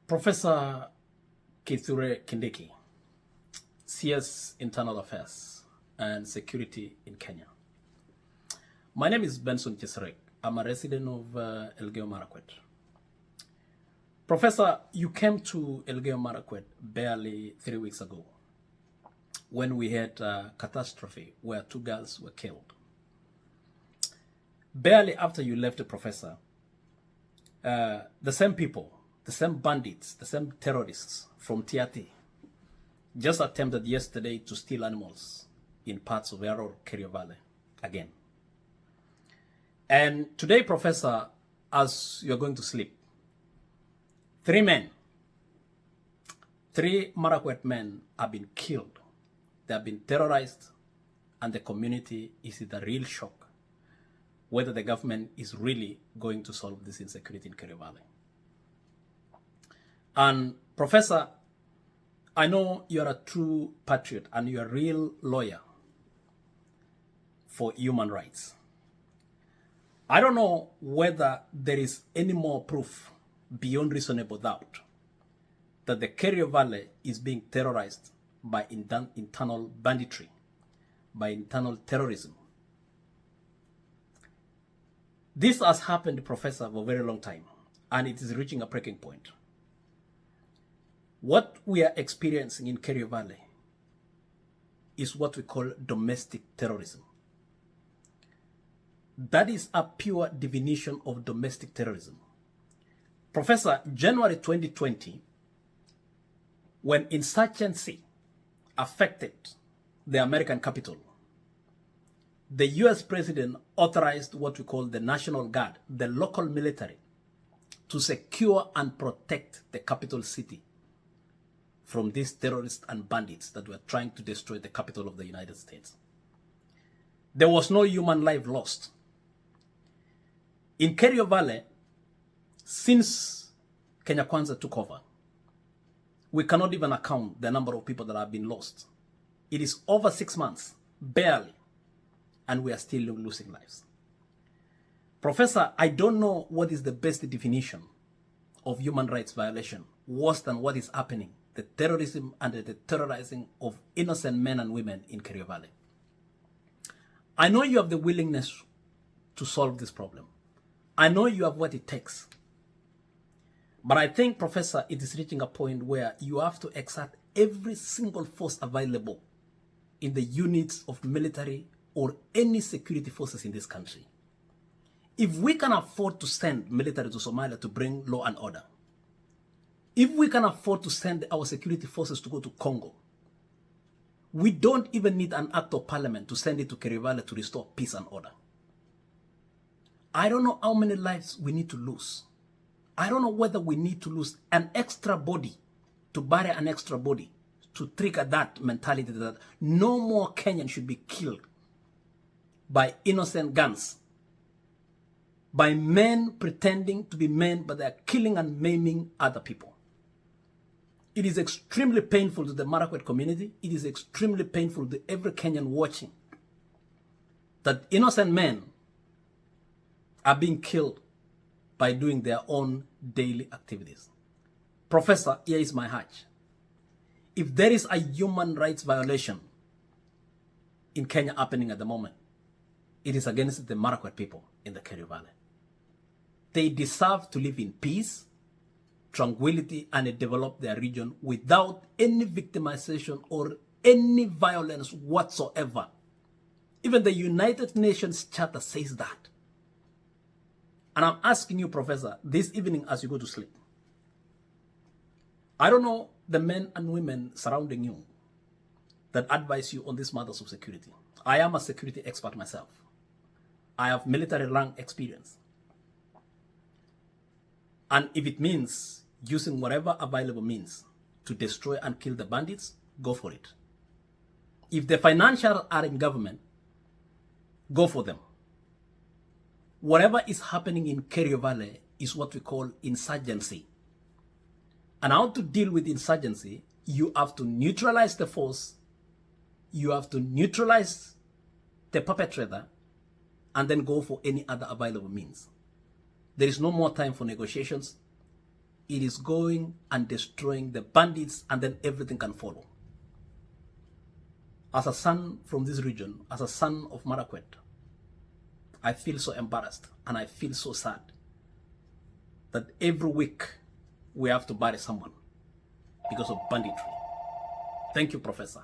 Professor Kithure Kindiki, CS Internal Affairs and Security in Kenya. My name is Benson Chesrek. I'm a resident of Elgeyo Marakwet. Professor, you came to Elgeyo Marakwet barely 3 weeks ago when we had a catastrophe where 2 girls were killed. Barely after you left, Professor, the same people, the same bandits, the same terrorists from Tiati just attempted yesterday to steal animals in parts of Kerio Valley again. And today, Professor, as you're going to sleep, 3 Marakwet men have been killed. They have been terrorized, and the community is in a real shock whether the government is really going to solve this insecurity in Kerio Valley. And Professor, I know you're a true patriot and you're a real lawyer for human rights. I don't know whether there is any more proof beyond reasonable doubt that the Kerio Valley is being terrorized by internal banditry, by internal terrorism. This has happened, Professor, for a very long time, and it is reaching a breaking point. What we are experiencing in Kerio Valley is what we call domestic terrorism. That is a pure definition of domestic terrorism. Professor, January 2020, when insurgency affected the American capital, the US president authorized what we call the National Guard, the local military, to secure and protect the capital city from these terrorists and bandits that were trying to destroy the capital of the United States. There was no human life lost. In Kerio Valley, since Kenya Kwanza took over, we cannot even account the number of people that have been lost. It is over 6 months, barely, and we are still losing lives. Professor, I don't know what is the best definition of human rights violation worse than what is happening, the terrorism and the terrorizing of innocent men and women in Kerio Valley. I know you have the willingness to solve this problem. I know you have what it takes. But I think, Professor, it is reaching a point where you have to exert every single force available in the units of military or any security forces in this country. If we can afford to send military to Somalia to bring law and order, if we can afford to send our security forces to go to Congo, we don't even need an act of parliament to send it to Kerio Valley to restore peace and order. I don't know how many lives we need to lose. I don't know whether we need to lose an extra body to bury an extra body to trigger that mentality that no more Kenyans should be killed by innocent guns, by men pretending to be men, but they are killing and maiming other people. It is extremely painful to the Marakwet community. It is extremely painful to every Kenyan watching that innocent men are being killed by doing their own daily activities. Professor, here is my hunch. If there is a human rights violation in Kenya happening at the moment, it is against the Marakwet people in the Kerio Valley. They deserve to live in peace, tranquility, and develop their region without any victimization or any violence whatsoever. Even the United Nations Charter says that. And I'm asking you, Professor, this evening as you go to sleep, I don't know the men and women surrounding you that advise you on these matters of security. I am a security expert myself. I have military rank experience. And if it means using whatever available means to destroy and kill the bandits, go for it. If the financial are in government, go for them. Whatever is happening in Kerio Valley is what we call insurgency. And how to deal with insurgency, you have to neutralize the force, you have to neutralize the perpetrator, and then go for any other available means. There is no more time for negotiations. it is going and destroying the bandits, and then everything can follow. As a son from this region, as a son of Marakwet, I feel so embarrassed and I feel so sad that every week we have to bury someone because of banditry. Thank you, Professor.